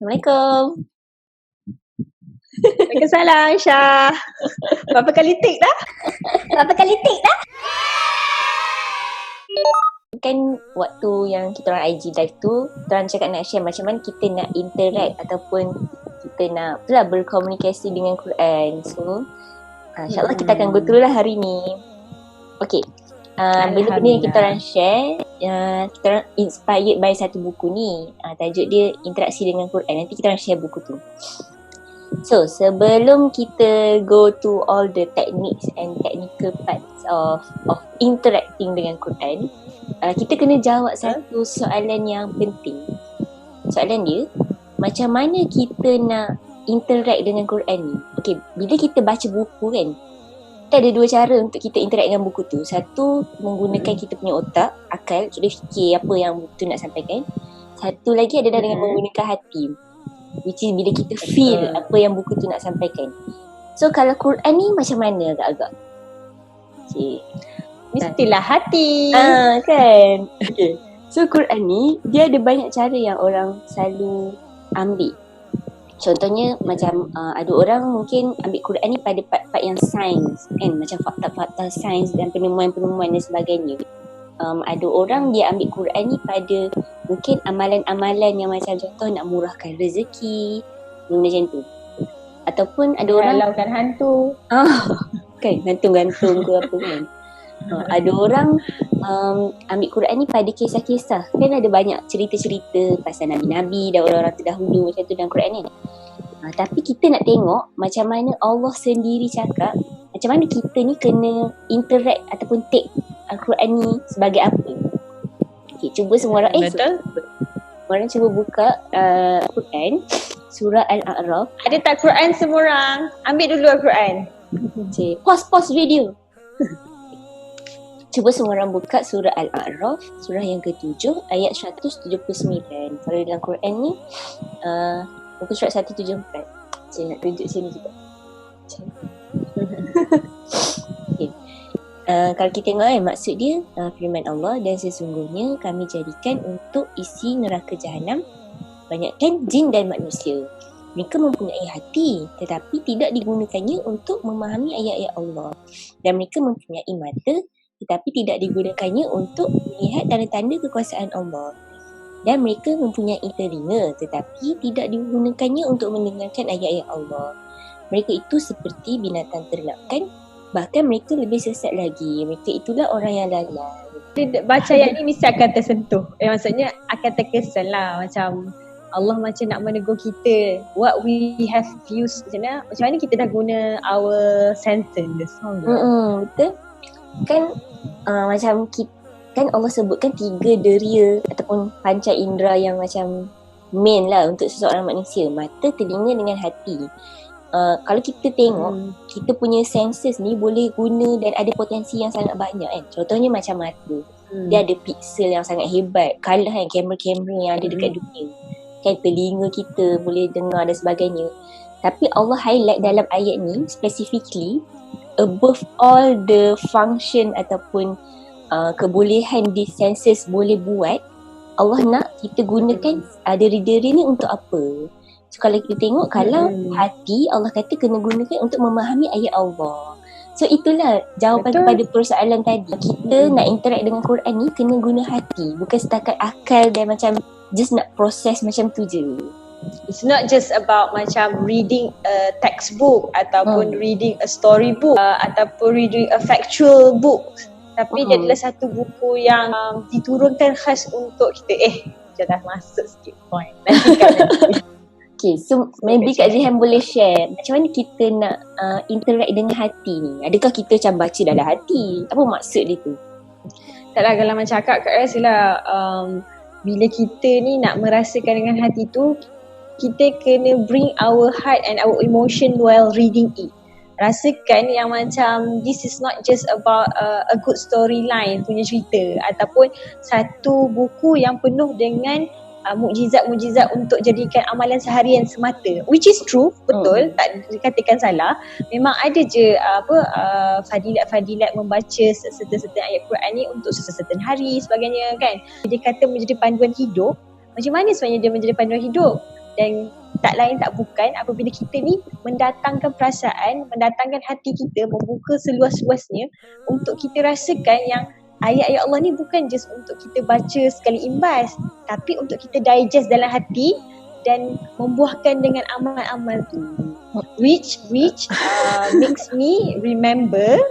Assalamualaikum. Waalaikumsalam Syah. Berapa kali tik dah? Kan waktu yang kita orang IG live tu, kita orang cakap nak share macam mana kita nak interact ataupun kita nak berkomunikasi dengan Quran. So, insyaAllah kita akan go through lah hari ni. Okay. Benda-benda yang kita orang share, kita orang inspired by satu buku ni. Tajuk dia Interaksi dengan Quran. Nanti kita orang share buku tu. So, sebelum kita go to all the techniques and technical parts of interacting dengan Quran, kita kena jawab satu soalan yang penting. Soalan dia, macam mana kita nak interact dengan Quran ni? Okay, bila kita baca buku kan, kita ada dua cara untuk kita interact dengan buku tu. Satu, menggunakan kita punya otak, akal, sudah fikir apa yang buku tu nak sampaikan. Satu lagi adalah dengan menggunakan hati, which is bila kita feel apa yang buku tu nak sampaikan. So kalau Quran ni macam mana agak-agak? Mestilah hati. Kan? Okay. So Quran ni dia ada banyak cara yang orang selalu ambil. Contohnya macam ada orang mungkin ambil Quran ni pada part-part yang sains kan, macam fakta-fakta sains dan penemuan-penemuan dan sebagainya. Ada orang dia ambil Quran ni pada mungkin amalan-amalan yang macam contoh nak murahkan rezeki, benda macam tu. Ataupun ada orang halaukan hantu. Kan, gantung-gantung ke apa kan. Ada orang ambil Quran ni pada kisah-kisah. Kan ada banyak cerita-cerita pasal Nabi-Nabi dan orang-orang terdahulu macam tu dalam Quran kan. Tapi kita nak tengok macam mana Allah sendiri cakap, macam mana kita ni kena interact ataupun take Al-Quran ni sebagai apa. Okay, cuba semua orang Betul. Semua orang cuba buka Quran surah Al-A'raf. Ada tak Quran semua orang? Ambil dulu Al-Quran. Okay. Pause video. Cuba semua orang buka surah Al-A'raf, surah yang ke-7 ayat 179. Kalau dalam Quran ni muka surat 174. Saya nak tunjuk sini juga. Okay. Kalau kita tengok maksud dia firman Allah, dan sesungguhnya kami jadikan untuk isi neraka jahanam banyakkan jin dan manusia. Mereka mempunyai hati tetapi tidak digunakannya untuk memahami ayat-ayat Allah, dan mereka mempunyai mata tetapi tidak digunakannya untuk melihat tanda-tanda kekuasaan Allah, dan mereka mempunyai telinga tetapi tidak digunakannya untuk mendengarkan ayat-ayat Allah. Mereka itu seperti binatang ternakan, bahkan mereka lebih sesat lagi. Mereka itulah orang yang lalai. Baca ayat ni mesti akan tersentuh. Maksudnya akan terkesan lah. Macam Allah macam nak menegur kita. What we have used. Macam mana kita dah guna our senses. Betul. Kan macam kita, kan Allah sebutkan 3 deria ataupun panca indera yang macam main lah untuk seseorang manusia. Mata, telinga dengan hati. Kalau kita tengok, kita punya senses ni boleh guna dan ada potensi yang sangat banyak kan. Contohnya macam mata. Dia ada pixel yang sangat hebat. Kalah kan kamera-kamera yang ada dekat dunia. Kan telinga kita boleh dengar dan sebagainya. Tapi Allah highlight dalam ayat ni specifically, above all the function ataupun kebolehan di senses boleh buat, Allah nak kita gunakan diri-diri ni untuk apa? So kalau kita tengok, kalau hati Allah kata kena gunakan untuk memahami ayat Allah. So itulah jawapan kepada persoalan tadi. Kita nak interact dengan Quran ni kena guna hati, bukan setakat akal dan macam just nak proses macam tu je. It's not just about macam reading a textbook ataupun reading a storybook ataupun reading a factual book. Tapi dia adalah satu buku yang diturunkan khas untuk kita. Macam dah masuk sikit point. Nanti. Okay, so maybe Kak Zihan boleh share macam mana kita nak interact dengan hati ni. Adakah kita macam baca dalam hati? Apa maksud dia tu? Taklah, kalau macam Kak rasa lah bila kita ni nak merasakan dengan hati tu, kita kena bring our heart and our emotion while reading it. Rasakan yang macam this is not just about a good storyline punya cerita, ataupun satu buku yang penuh dengan mukjizat-mukjizat untuk jadikan amalan seharian semata, which is true, betul, tak dikatakan salah. Memang ada je fadilat-fadilat membaca certain ayat Quran ni untuk certain hari sebagainya kan. Dia kata menjadi panduan hidup. Macam mana sebenarnya dia menjadi panduan hidup? dan tak lain tak bukan apabila kita ni mendatangkan perasaan, mendatangkan hati kita, membuka seluas-luasnya untuk kita rasakan yang ayat-ayat Allah ni bukan just untuk kita baca sekali imbas, tapi untuk kita digest dalam hati dan membuahkan dengan amal-amal tu, which makes me remember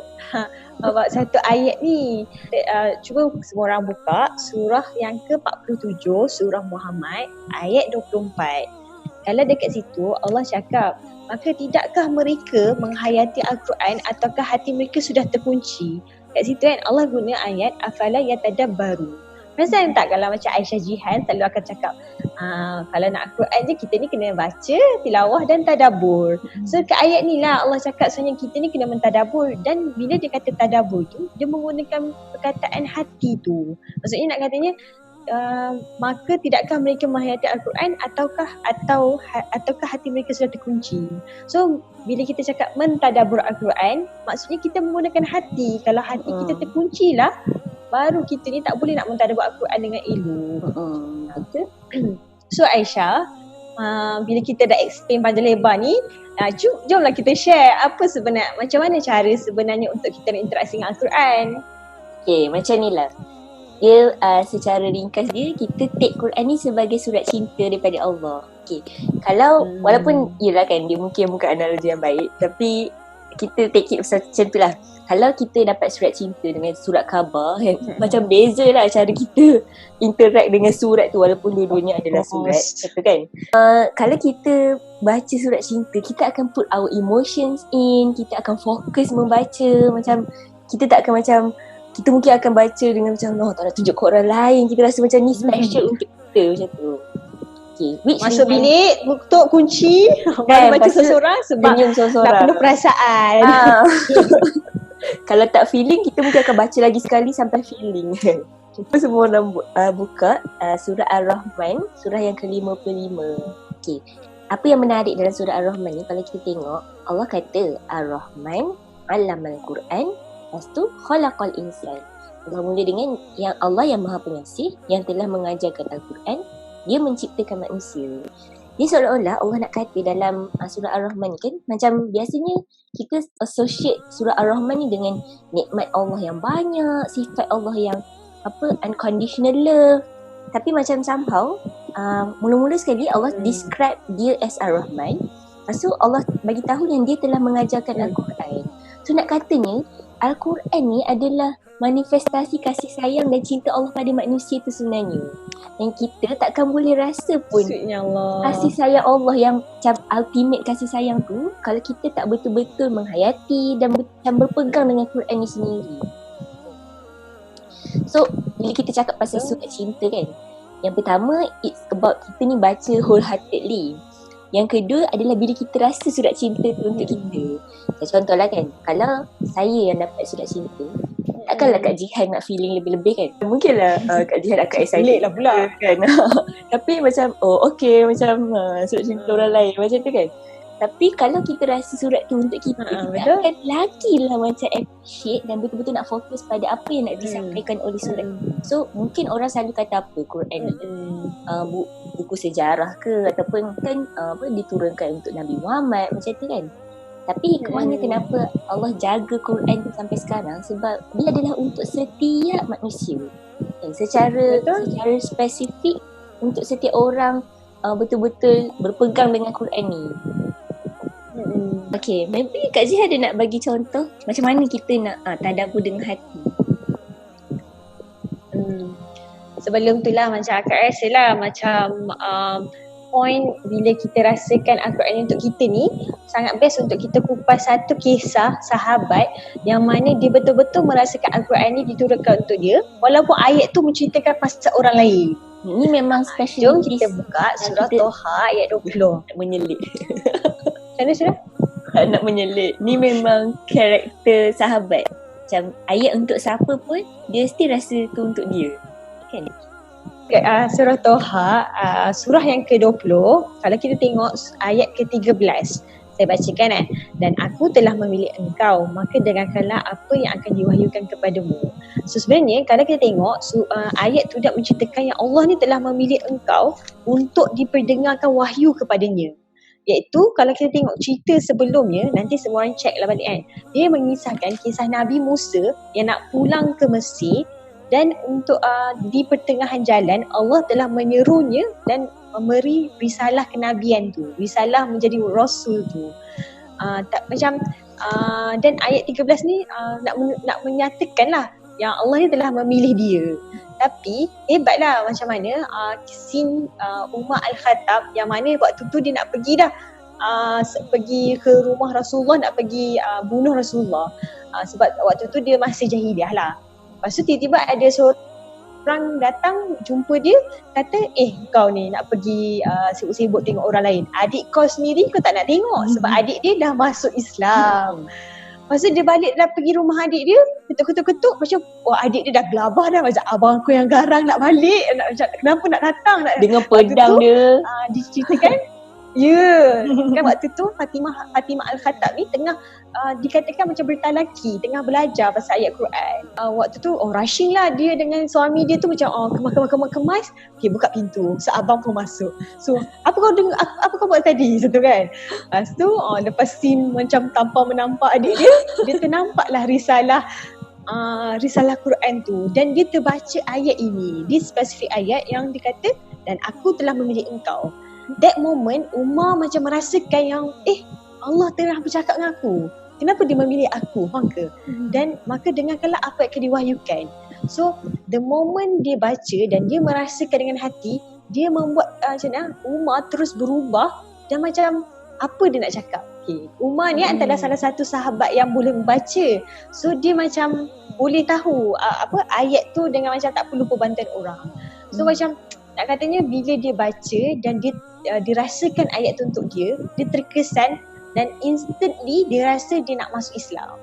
satu ayat ni. Cuba semua orang buka surah yang ke-47, surah Muhammad ayat 24. Kalau dekat situ Allah cakap, maka tidakkah mereka menghayati Al-Quran ataukah hati mereka sudah terkunci? Kat situ kan Allah guna ayat afala yatadabbaru. Perasan tak kalau macam Aisyah Jihan selalu akan cakap, kalau nak Al-Quran je kita ni kena baca, tilawah dan tadabbur. So kat ayat ni lah Allah cakap sebenarnya kita ni kena mentadabbur, dan bila dia kata tadabbur tu, dia menggunakan perkataan hati tu. Maksudnya nak katanya maka tidakkah mereka menghayati Al-Quran ataukah hati mereka sudah terkunci. So bila kita cakap mentadabbur Al-Quran, maksudnya kita menggunakan hati. Kalau hati kita terkunci lah, baru kita ni tak boleh nak mentadabbur Al-Quran dengan elok. Betul? So Aisyah, bila kita dah explain panjang lebar ni, jomlah kita share macam mana cara sebenarnya untuk kita nak interaksi dengan Al-Quran. Okay, macam ni lah. Dia secara ringkas dia, kita take Quran ni sebagai surat cinta daripada Allah. Okay, kalau walaupun yelah kan dia mungkin bukan analogi yang baik, tapi kita take it macam tu lah. Kalau kita dapat surat cinta dengan surat khabar kan, macam beza lah cara kita interact dengan surat tu, walaupun dua-duanya adalah surat, betul kan? Kalau kita baca surat cinta, kita akan put our emotions in, kita akan fokus membaca. Macam kita tak akan macam, kita mungkin akan baca dengan macam tak nak tunjuk ke orang lain, kita rasa macam ni special untuk kita, macam tu. Okay, masuk bilik, tutup kunci, baru baca seorang sebab nak penuh perasaan. Kalau tak feeling, kita mungkin akan baca lagi sekali sampai feeling. Kita semua orang buka surah Ar-Rahman, surah yang ke-55. Okay, apa yang menarik dalam surah Ar-Rahman ni, kalau kita tengok, Allah kata Ar-Rahman allamal Quran, lepas tu khalaqal insan. Allah mula dengan yang Allah yang Maha Pengasih, yang telah mengajarkan Al-Quran, dia menciptakan manusia. Dia seolah-olah Allah nak kata dalam surah Ar-Rahman ni kan, macam biasanya kita associate surah Ar-Rahman ni dengan nikmat Allah yang banyak, sifat Allah yang unconditional love. Tapi macam somehow mula-mula sekali Allah describe dia as Ar-Rahman, lepas tu Allah bagi tahu yang dia telah mengajarkan Al-Quran. So nak katanya Al-Quran ni adalah manifestasi kasih sayang dan cinta Allah pada manusia tu sebenarnya. Yang kita takkan boleh rasa pun kasih sayang Allah yang macam ultimate kasih sayang tu kalau kita tak betul-betul menghayati dan berpegang dengan Quran ni sendiri. So bila kita cakap pasal surat cinta kan, yang pertama it's about kita ni baca wholeheartedly. Yang kedua adalah bila kita rasa surat cinta tu untuk kita. Contohlah kan, kalau saya yang dapat surat cinta, takkanlah Kak Jihan nak feeling lebih-lebih kan. Mungkinlah Kak Jihan akan excited lah pula kan. Tapi macam okay, macam surat cinta orang lain macam tu kan. Tapi kalau kita rasa surat tu untuk kita, kita akan lagilah macam appreciate dan betul-betul nak fokus pada apa yang nak disampaikan oleh surat. So mungkin orang selalu kata apa Quran ni buku sejarah ke ataupun kan diturunkan untuk Nabi Muhammad macam tu kan. Tapi hikmahnya kenapa Allah jaga Quran tu sampai sekarang, sebab dia adalah untuk setiap manusia. Secara spesifik untuk setiap orang betul-betul berpegang dengan Quran ni. Okay, maybe Kak Zee ada nak bagi contoh macam mana kita nak tadabbur dengan hati. Sebelum tu lah macam akak rasa lah macam point bila kita rasakan Al-Quran untuk kita ni sangat best untuk kita kupas satu kisah sahabat yang mana dia betul-betul merasakan Al-Quran ni diturunkan untuk dia walaupun ayat tu menceritakan pasal orang lain. Ini memang special. Jom kita buka surah Toha ayat 20. Nak menyelit. Macam mana surah? Nak menyelit. Ni memang karakter sahabat. Macam ayat untuk siapa pun dia mesti rasa tu untuk dia. Kan? Surah Toha, surah yang ke-20, kalau kita tengok ayat ke-13. Saya bacakan dan aku telah memilih engkau, maka dengarkanlah apa yang akan diwahyukan kepadamu. So sebenarnya kalau kita tengok ayat tu dah menceritakan yang Allah ni telah memilih engkau untuk diperdengarkan wahyu kepadanya. Iaitu kalau kita tengok cerita sebelumnya, nanti semua orang check lah balik kan. Dia mengisahkan kisah Nabi Musa yang nak pulang ke Mesir, dan untuk di pertengahan jalan Allah telah menyerunya dan memberi risalah kenabian tu, risalah menjadi rasul tu. Dan ayat 13 ni nak menyatakan lah yang Allah ni telah memilih dia. Tapi hebatlah macam mana scene Umar Al-Khattab yang mana waktu tu dia nak pergi dah pergi ke rumah Rasulullah, nak pergi bunuh Rasulullah, sebab waktu tu dia masih jahiliah lah. Lepas tu tiba-tiba ada seorang datang jumpa dia, kata kau ni nak pergi sibuk-sibuk tengok orang lain, adik kau sendiri kau tak nak tengok sebab adik dia dah masuk Islam. Lepas tu dia balik dah pergi rumah adik dia, ketuk-ketuk macam adik dia dah gelabah dah, macam abang aku yang garang nak balik, macam kenapa nak datang dengan pedang dia. Diceritakan kan waktu tu Fatimah Al-Khattab ni tengah dikatakan macam bertalaki, tengah belajar pasal ayat Quran. Waktu tu rushing lah dia dengan suami dia tu, macam kemas, buka pintu, so abang pun masuk. So apa kau buat tadi, situ kan. Lepas tu lepas scene macam tanpa menampak adik dia ternampaklah risalah Quran tu, dan dia terbaca ayat ini, di spesifik ayat yang dikata dan aku telah memilih engkau. That moment Umar macam merasakan yang Allah telah bercakap dengan aku, kenapa dia memilih aku, faham ke? Dan maka dengarkanlah apa yang akan diwahyukan. So the moment dia baca dan dia merasakan dengan hati, dia membuat macam mana Umar terus berubah dan macam apa dia nak cakap. Umar ni adalah salah satu sahabat yang boleh membaca, so dia macam boleh tahu ayat tu dengan macam tak perlu bantuan orang. So macam nak katanya bila dia baca dan dia dirasakan ayat tu untuk dia terkesan dan instantly dia rasa dia nak masuk Islam.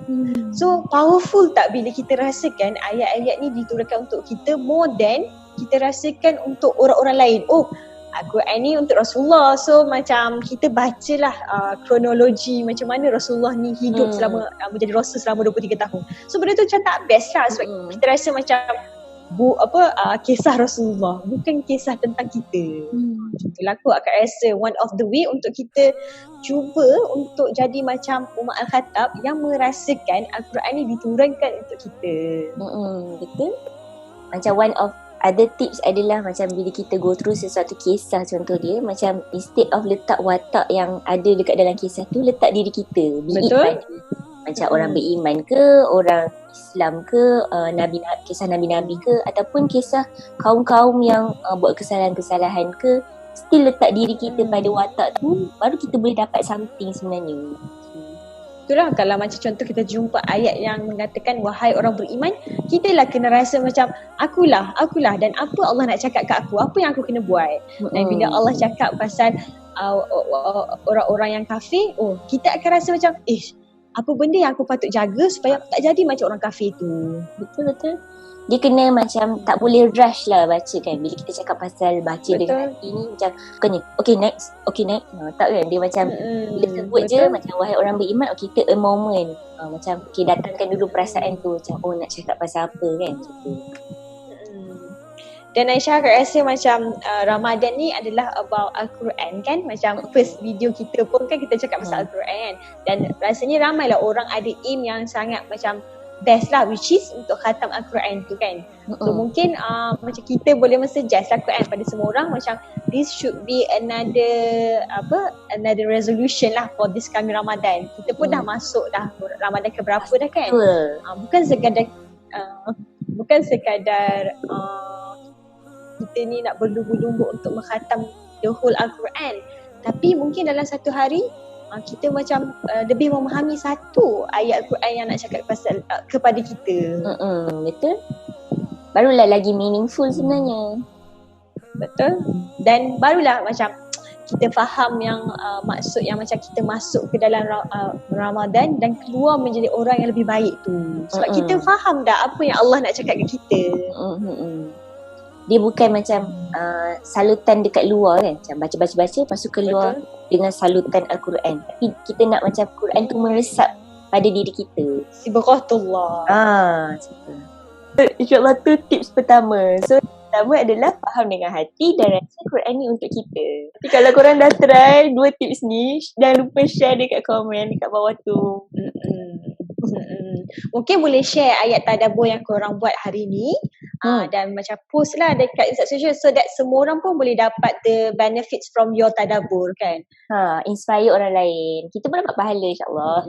So powerful tak bila kita rasakan ayat-ayat ni diturunkan untuk kita more than kita rasakan untuk orang-orang lain. Al-Quran ni untuk Rasulullah, so macam kita bacalah kronologi macam mana Rasulullah ni hidup selama menjadi Rasul selama 23 tahun. So benda tu macam tak best lah, sebab kita rasa macam kisah Rasulullah, bukan kisah tentang kita. Itulah aku akan rasa one of the way untuk kita cuba untuk jadi macam Umar Al-Khattab yang merasakan Al-Quran ni diturunkan untuk kita. Betul. Macam one of other tips adalah macam bila kita go through sesuatu kisah, contoh dia macam instead of letak watak yang ada dekat dalam kisah tu, letak diri kita. Betul. Macam orang beriman ke, orang Islam ke, kisah Nabi-Nabi ke, ataupun kisah kaum-kaum yang buat kesalahan-kesalahan ke, still letak diri kita pada watak tu, baru kita boleh dapat something sebenarnya. Itulah kalau macam contoh kita jumpa ayat yang mengatakan wahai orang beriman, kita lah kena rasa macam akulah dan apa Allah nak cakap kat aku, apa yang aku kena buat. Dan bila Allah cakap pasal orang-orang yang kafir, kita akan rasa macam apa benda yang aku patut jaga supaya aku tak jadi macam orang kafir tu. Betul. Dia kena macam tak boleh rush lah baca kan. Bila kita cakap pasal baca dengan hati ni macam bukannya okay next. Tak kan, dia macam bila sebut je macam wahai orang beriman, take a moment, macam datangkan dulu perasaan tu, macam nak cakap pasal apa kan, macam tu. Dan Aisyah aku rasa macam Ramadan ni adalah about Al-Quran kan. Macam first video kita pun kan kita cakap pasal Al-Quran kan. Dan rasanya ramailah orang ada aim yang sangat macam best lah, which is untuk khatam Al-Quran tu kan. So mungkin macam kita boleh suggest Al-Quran pada semua orang, macam this should be another resolution lah for this coming Ramadan. Kita pun dah masuk dah Ramadan ke berapa dah kan. Bukan sekadar kita ni nak berlumba-lumba untuk mengkhatam the whole Al-Quran, tapi mungkin dalam satu hari kita macam lebih memahami satu ayat Al-Quran yang nak cakap pasal kepada kita. Betul. Barulah lagi meaningful sebenarnya. Betul. Dan barulah macam kita faham yang maksud yang macam kita masuk ke dalam Ramadan dan keluar menjadi orang yang lebih baik tu. Sebab kita faham dah apa yang Allah nak cakap ke kita. dia bukan macam salutan dekat luar kan, macam baca-baca lepas tu keluar dengan salutan Al-Quran. Tapi kita nak macam Quran tu meresap pada diri kita. Sibghatullah. InsyaAllah tu tips pertama. So pertama adalah faham dengan hati dan rasa Quran ni untuk kita. Tapi kalau korang dah try 2 tips ni, jangan lupa share dekat komen dekat bawah tu. Mungkin boleh share ayat tadabbur yang korang buat hari ni. Dan macam post lah dekat Instagram so that semua orang pun boleh dapat the benefits from your tadabbur kan. Inspire orang lain. Kita pun dapat pahala insyaAllah.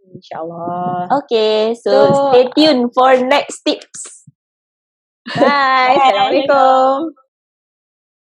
InsyaAllah. Okay, so stay tuned for next tips. Bye. Assalamualaikum.